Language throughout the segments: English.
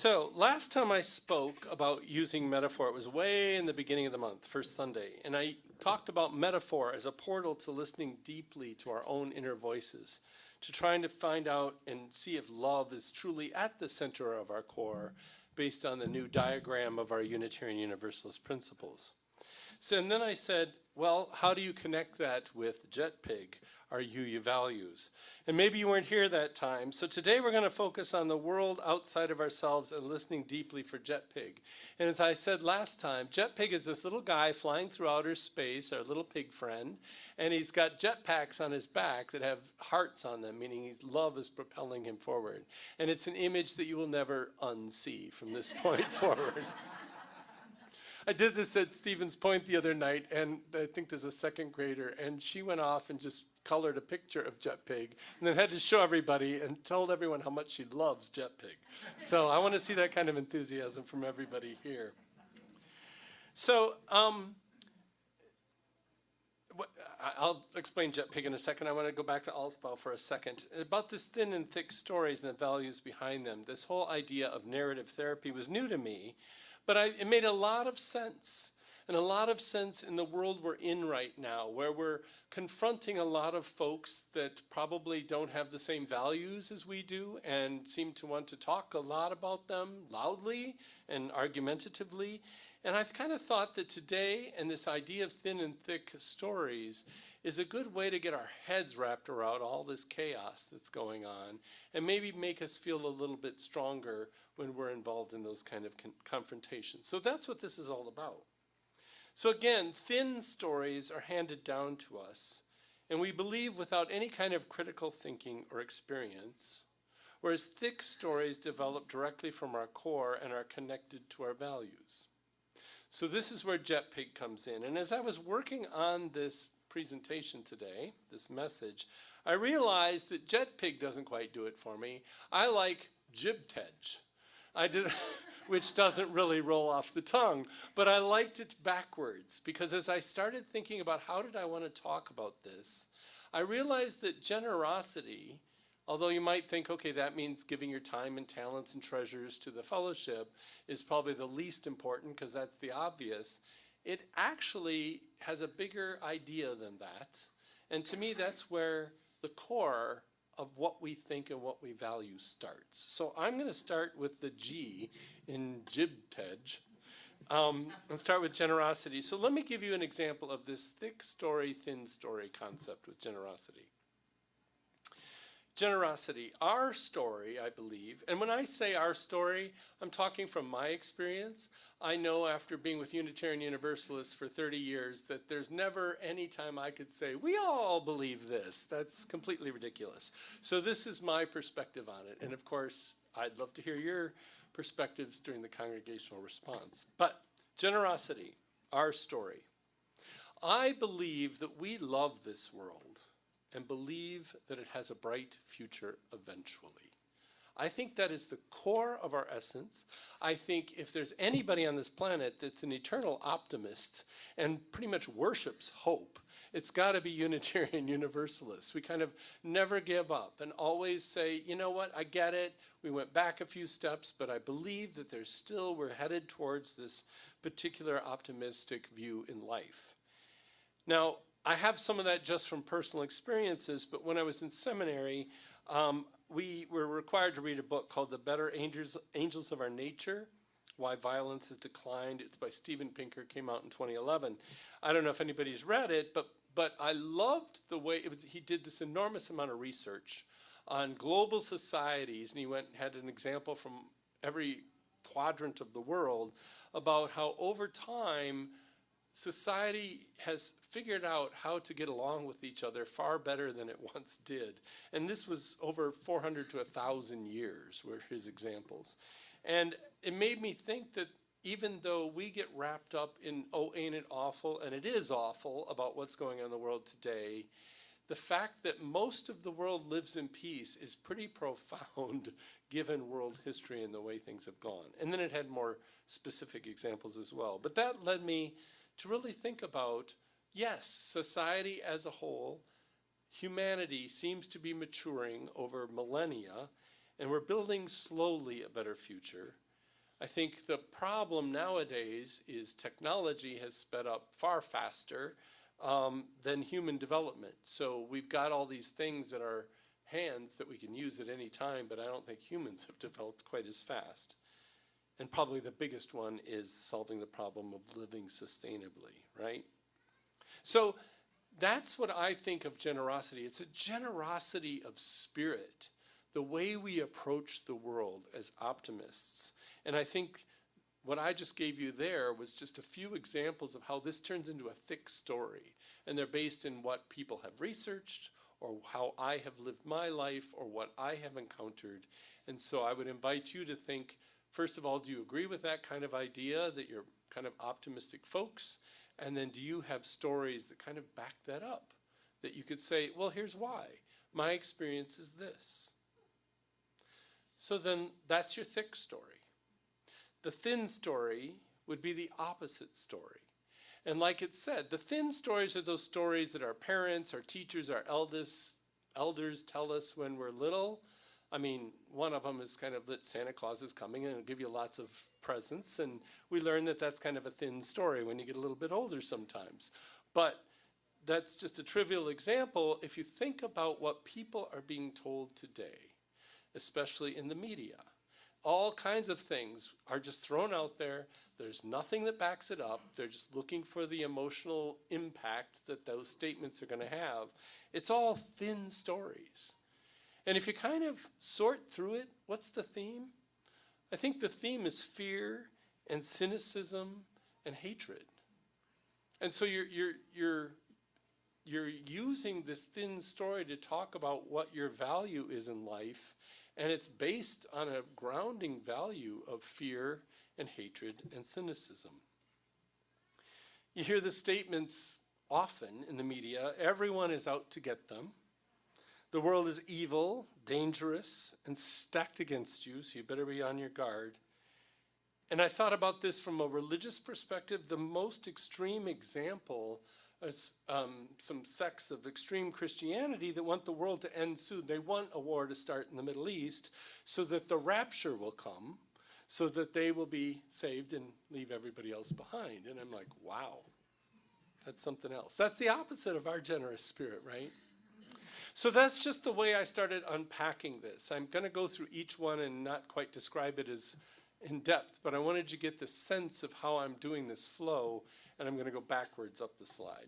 So last time I spoke about using metaphor, it was way in the beginning of the month, first Sunday, and I talked about metaphor as a portal to listening deeply to our own inner voices, to trying to find out and see if love is truly at the center of our core based on the new diagram of our Unitarian Universalist principles. So, and then I said, well, how do you connect that with JETPIG, our UU values? And maybe you weren't here that time. So today we're going to focus on the world outside of ourselves and listening deeply for JETPIG. And as I said last time, JETPIG is this little guy flying through outer space, our little pig friend, and he's got jetpacks on his back that have hearts on them, meaning his love is propelling him forward. And it's an image that you will never unsee from this point forward. I did this at Stevens Point the other night, and I think there's a second grader, and she went off and just colored a picture of JETPIG, and then had to show everybody and told everyone how much she loves JETPIG. So I want to see that kind of enthusiasm from everybody here. So I'll explain JETPIG in a second. I want to go back to Allspaw for a second. About this thin and thick stories and the values behind them, this whole idea of narrative therapy was new to me. But it made a lot of sense, and a lot of sense in the world we're in right now, where we're confronting a lot of folks that probably don't have the same values as we do and seem to want to talk a lot about them loudly and argumentatively. And I've kind of thought that today, and this idea of thin and thick stories is a good way to get our heads wrapped around all this chaos that's going on and maybe make us feel a little bit stronger when we're involved in those kind of confrontations. So that's what this is all about. So again, thin stories are handed down to us, and we believe without any kind of critical thinking or experience, whereas thick stories develop directly from our core and are connected to our values. So this is where JETPIG comes in. And as I was working on this presentation today, this message, I realized that JETPIG doesn't quite do it for me. I like JIBTEG. Which doesn't really roll off the tongue, but I liked it backwards because as I started thinking about how did I want to talk about this, I realized that generosity, although you might think, okay, that means giving your time and talents and treasures to the fellowship, is probably the least important because that's the obvious. It actually has a bigger idea than that. And to me, that's where the core of what we think and what we value starts. So I'm going to start with the G in JIBTEG and start with generosity. So let me give you an example of this thick story, thin story concept with generosity. Generosity, our story, I believe, and when I say our story, I'm talking from my experience. I know after being with Unitarian Universalists for 30 years that there's never any time I could say, we all believe this. That's completely ridiculous. So this is my perspective on it. And of course, I'd love to hear your perspectives during the congregational response. But generosity, our story. I believe that we love this world and believe that it has a bright future eventually. I think that is the core of our essence. I think if there's anybody on this planet that's an eternal optimist and pretty much worships hope, it's got to be Unitarian Universalists. We kind of never give up and always say, you know what, I get it. We went back a few steps, but I believe that we're headed towards this particular optimistic view in life. Now, I have some of that just from personal experiences, but when I was in seminary, we were required to read a book called The Better Angels of Our Nature, Why Violence Has Declined. It's by Steven Pinker, came out in 2011. I don't know if anybody's read it, but I loved the way he did this enormous amount of research on global societies, and he had an example from every quadrant of the world about how over time society has figured out how to get along with each other far better than it once did. And this was over 400 to 1,000 years were his examples. And it made me think that even though we get wrapped up in, oh, ain't it awful, and it is awful about what's going on in the world today, the fact that most of the world lives in peace is pretty profound given world history and the way things have gone. And then it had more specific examples as well. But that led me to really think about, yes, society as a whole, humanity seems to be maturing over millennia, and we're building slowly a better future. I think the problem nowadays is technology has sped up far faster than human development. So we've got all these things at our hands that we can use at any time, but I don't think humans have developed quite as fast. And probably the biggest one is solving the problem of living sustainably, right? So that's what I think of generosity. It's a generosity of spirit, the way we approach the world as optimists. And I think what I just gave you there was just a few examples of how this turns into a thick story. And they're based in what people have researched, or how I have lived my life, or what I have encountered. And so I would invite you to think, first of all, do you agree with that kind of idea, that you're kind of optimistic folks? And then do you have stories that kind of back that up? That you could say, well, here's why. My experience is this. So then that's your thick story. The thin story would be the opposite story. And like it said, the thin stories are those stories that our parents, our teachers, our elders tell us when we're little. I mean, one of them is kind of that Santa Claus is coming and will give you lots of presents. And we learn that that's kind of a thin story when you get a little bit older sometimes. But that's just a trivial example. If you think about what people are being told today, especially in the media, all kinds of things are just thrown out there. There's nothing that backs it up. They're just looking for the emotional impact that those statements are going to have. It's all thin stories. And if you kind of sort through it, what's the theme? I think the theme is fear and cynicism and hatred. And so you're using this thin story to talk about what your value is in life. And it's based on a grounding value of fear and hatred and cynicism. You hear the statements often in the media, everyone is out to get them. The world is evil, dangerous, and stacked against you, so you better be on your guard. And I thought about this from a religious perspective. The most extreme example is some sects of extreme Christianity that want the world to end soon. They want a war to start in the Middle East so that the rapture will come, so that they will be saved and leave everybody else behind. And I'm like, wow, that's something else. That's the opposite of our generous spirit, right? So that's just the way I started unpacking this. I'm going to go through each one and not quite describe it as in depth, but I wanted you to get the sense of how I'm doing this flow, and I'm going to go backwards up the slide.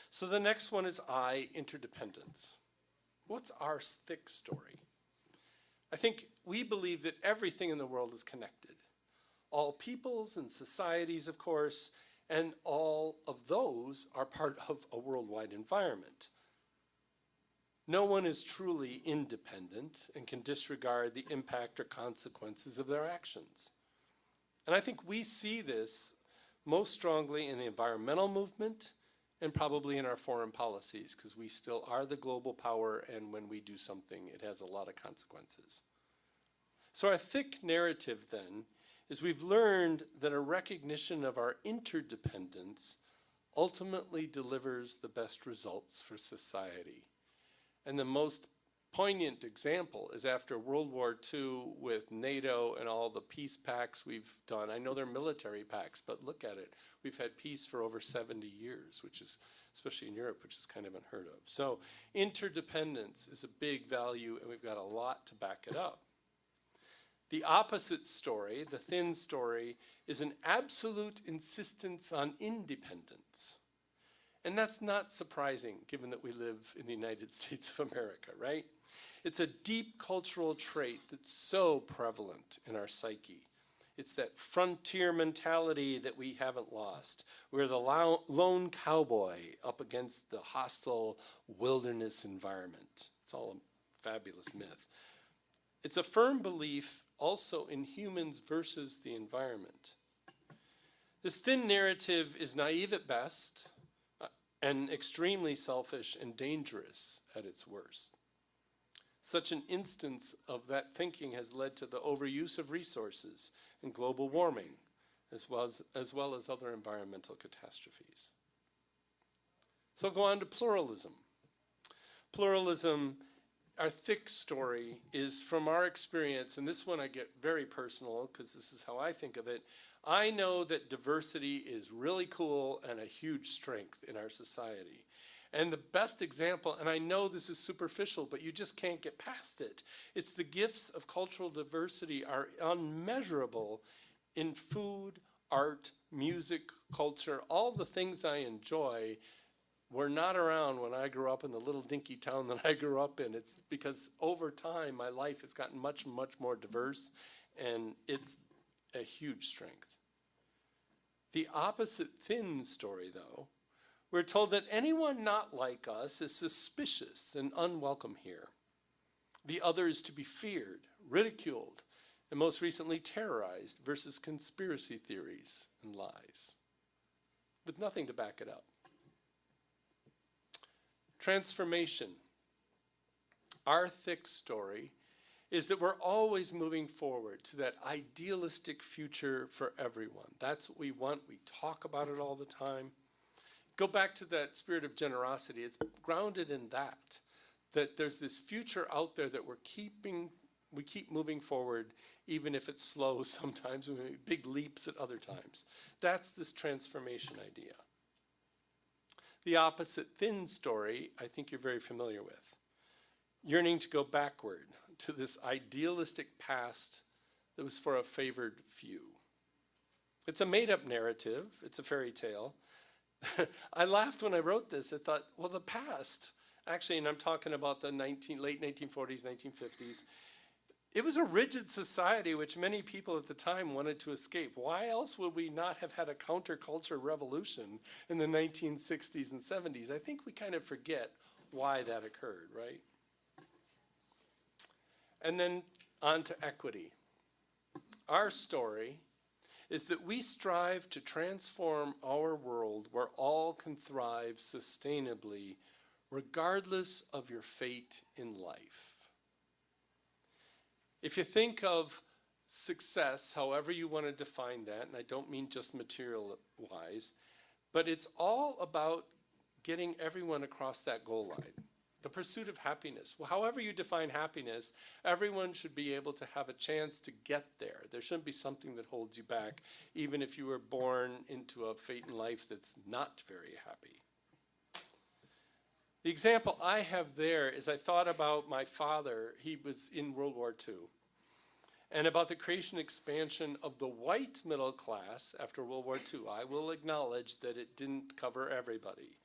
So the next one is I, interdependence. What's our thick story? I think we believe that everything in the world is connected. All peoples and societies, of course, and all of those are part of a worldwide environment. No one is truly independent and can disregard the impact or consequences of their actions. And I think we see this most strongly in the environmental movement and probably in our foreign policies, because we still are the global power, and when we do something, it has a lot of consequences. So our thick narrative then is we've learned that a recognition of our interdependence ultimately delivers the best results for society. And the most poignant example is after World War II with NATO and all the peace pacts we've done. I know they're military pacts, but look at it. We've had peace for over 70 years, which is, especially in Europe, which is kind of unheard of. So interdependence is a big value, and we've got a lot to back it up. The opposite story, the thin story, is an absolute insistence on independence. And that's not surprising, given that we live in the United States of America, right? It's a deep cultural trait that's so prevalent in our psyche. It's that frontier mentality that we haven't lost. We're the lone cowboy up against the hostile wilderness environment. It's all a fabulous myth. It's a firm belief also in humans versus the environment. This thin narrative is naive at best, and extremely selfish and dangerous at its worst. Such an instance of that thinking has led to the overuse of resources and global warming, as well as other environmental catastrophes. So I'll go on to pluralism. Pluralism our thick story is from our experience, and this one I get very personal because this is how I think of it. I know that diversity is really cool and a huge strength in our society. And the best example, and I know this is superficial, but you just can't get past it, it's the gifts of cultural diversity are unmeasurable in food, art, music, culture, all the things I enjoy were not around when I grew up in the little dinky town that I grew up in. It's because over time my life has gotten much, much more diverse, and it's a huge strength. The opposite thin story, though, we're told that anyone not like us is suspicious and unwelcome here. The other is to be feared, ridiculed, and most recently terrorized versus conspiracy theories and lies, with nothing to back it up. Transformation. Our thick story is that we're always moving forward to that idealistic future for everyone. That's what we want. We talk about it all the time. Go back to that spirit of generosity. It's grounded in that there's this future out there that we keep moving forward, even if it's slow sometimes, we make big leaps at other times. That's this transformation idea. The opposite thin story, I think you're very familiar with. Yearning to go backward to this idealistic past that was for a favored few. It's a made-up narrative. It's a fairy tale. I laughed when I wrote this. I thought, well, the past, actually, and I'm talking about the late 1940s, 1950s, it was a rigid society which many people at the time wanted to escape. Why else would we not have had a counterculture revolution in the 1960s and 70s? I think we kind of forget why that occurred, right? And then on to equity. Our story is that we strive to transform our world where all can thrive sustainably, regardless of your fate in life. If you think of success, however you want to define that, and I don't mean just material-wise, but it's all about getting everyone across that goal line. The pursuit of happiness. Well, however you define happiness, everyone should be able to have a chance to get there. There shouldn't be something that holds you back, even if you were born into a fate in life that's not very happy. The example I have there is I thought about my father. He was in World War II. And about the creation and expansion of the white middle class after World War II. I will acknowledge that it didn't cover everybody.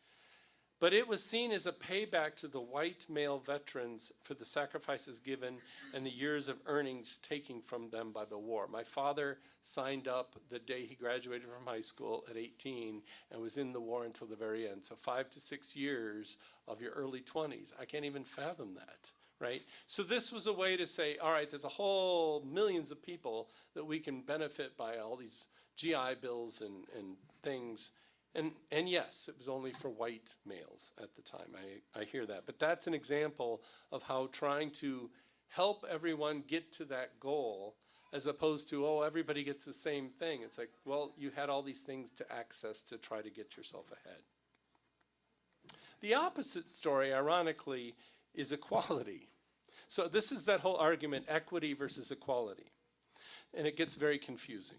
But it was seen as a payback to the white male veterans for the sacrifices given and the years of earnings taken from them by the war. My father signed up the day he graduated from high school at 18 and was in the war until the very end. So 5 to 6 years of your early 20s. I can't even fathom that, right? So this was a way to say, all right, there's a whole millions of people that we can benefit by all these GI bills and things. And yes, it was only for white males at the time. I hear that. But that's an example of how trying to help everyone get to that goal as opposed to, oh, everybody gets the same thing. It's like, well, you had all these things to access to try to get yourself ahead. The opposite story, ironically, is equality. So this is that whole argument, equity versus equality. And it gets very confusing.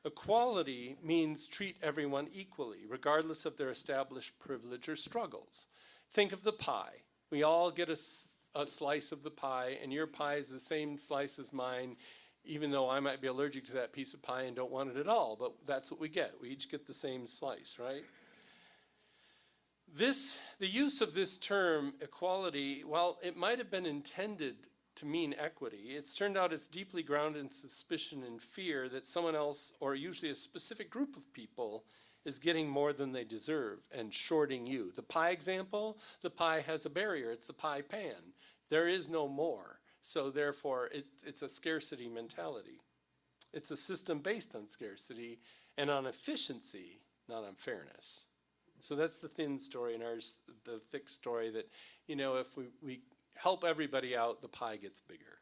Equality means treat everyone equally, regardless of their established privilege or struggles. Think of the pie. We all get a slice of the pie, and your pie is the same slice as mine, even though I might be allergic to that piece of pie and don't want it at all. But that's what we get. We each get the same slice, right? The use of this term, equality, while it might have been intended to mean equity, it's turned out it's deeply grounded in suspicion and fear that someone else, or usually a specific group of people, is getting more than they deserve and shorting you. The pie example, the pie has a barrier. It's the pie pan. There is no more. So therefore, it's a scarcity mentality. It's a system based on scarcity and on efficiency, not on fairness. So that's the thin story and ours, the thick story that, you know, if we help everybody out, the pie gets bigger.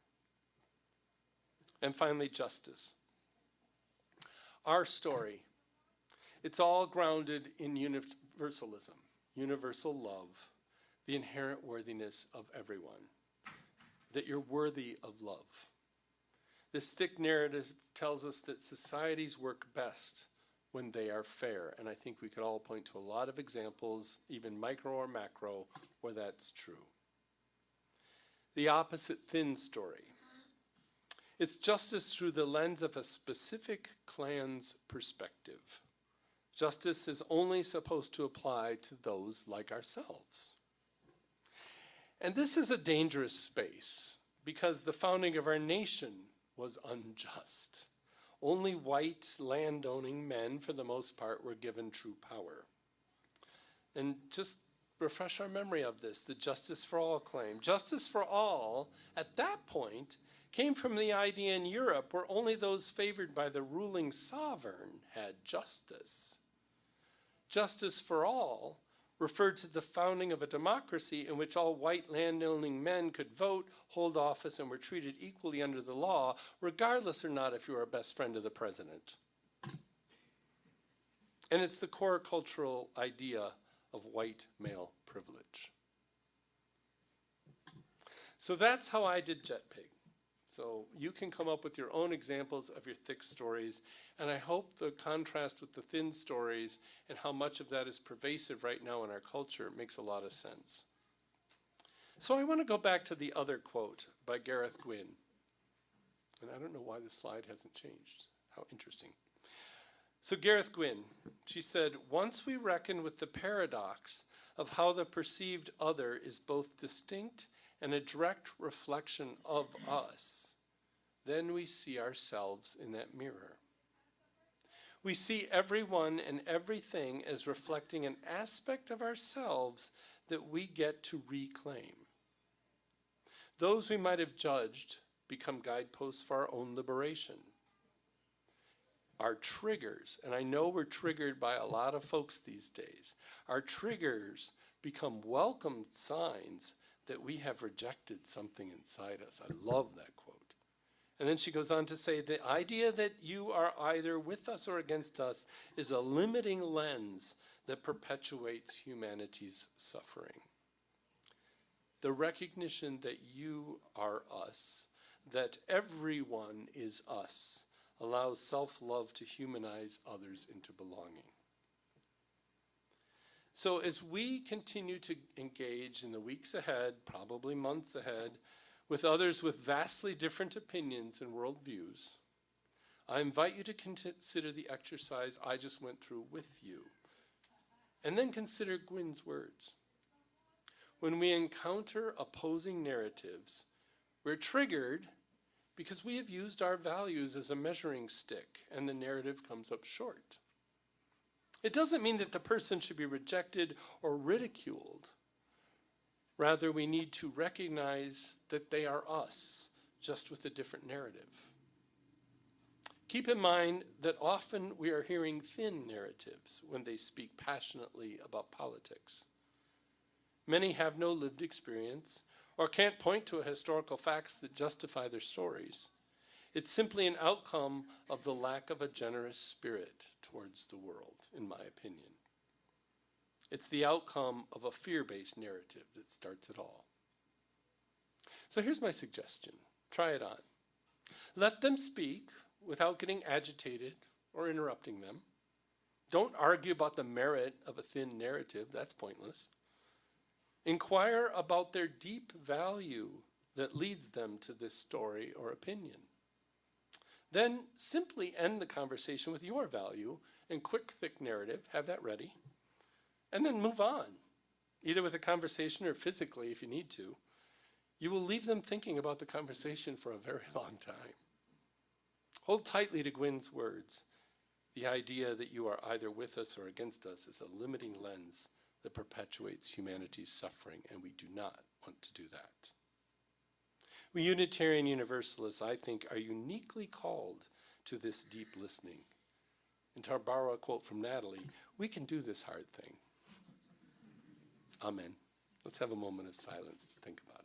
And finally, justice. Our story, it's all grounded in universalism, universal love, the inherent worthiness of everyone. that you're worthy of love. This thick narrative tells us that societies work best when they are fair. And I think we could all point to a lot of examples, even micro or macro, where that's true. The opposite thin story. It's justice through the lens of a specific clan's perspective. Justice is only supposed to apply to those like ourselves. And this is a dangerous space because the founding of our nation was unjust. Only white landowning men, for the most part, were given true power. And just refresh our memory of this, the justice for all claim. Justice for all, at that point, came from the idea in Europe where only those favored by the ruling sovereign had justice. Justice for all referred to the founding of a democracy in which all white landowning men could vote, hold office, and were treated equally under the law, regardless or not if you were a best friend of the president. And it's the core cultural idea of white male privilege. So that's how I did JETPIG. So you can come up with your own examples of your thick stories, and I hope the contrast with the thin stories and how much of that is pervasive right now in our culture makes a lot of sense. So I want to go back to the other quote by Gareth Gwynn. And I don't know why this slide hasn't changed. How interesting. So Gareth Gwynn, she said, "Once we reckon with the paradox of how the perceived other is both distinct and a direct reflection of us, then we see ourselves in that mirror. We see everyone and everything as reflecting an aspect of ourselves that we get to reclaim. Those we might have judged become guideposts for our own liberation. Our triggers, and I know we're triggered by a lot of folks these days, our triggers become welcome signs that we have rejected something inside us." I love that quote. And then she goes on to say, "The idea that you are either with us or against us is a limiting lens that perpetuates humanity's suffering. The recognition that you are us, that everyone is us, allows self-love to humanize others into belonging." So as we continue to engage in the weeks ahead, probably months ahead, with others with vastly different opinions and worldviews, I invite you to consider the exercise I just went through with you. And then consider Gwynn's words. When we encounter opposing narratives, we're triggered because we have used our values as a measuring stick and the narrative comes up short. It doesn't mean that the person should be rejected or ridiculed. Rather, we need to recognize that they are us, just with a different narrative. Keep in mind that often we are hearing thin narratives when they speak passionately about politics. Many have no lived experience or can't point to historical facts that justify their stories. It's simply an outcome of the lack of a generous spirit towards the world, in my opinion. It's the outcome of a fear-based narrative that starts it all. So here's my suggestion. Try it on. Let them speak without getting agitated or interrupting them. Don't argue about the merit of a thin narrative. That's pointless. Inquire about their deep value that leads them to this story or opinion. Then simply end the conversation with your value and quick, thick narrative. Have that ready. And then move on, either with a conversation or physically if you need to. You will leave them thinking about the conversation for a very long time. Hold tightly to Gwynn's words. The idea that you are either with us or against us is a limiting lens that perpetuates humanity's suffering, and we do not want to do that. We Unitarian Universalists, I think, are uniquely called to this deep listening. And to borrow a quote from Natalie, we can do this hard thing. Amen. Let's have a moment of silence to think about it.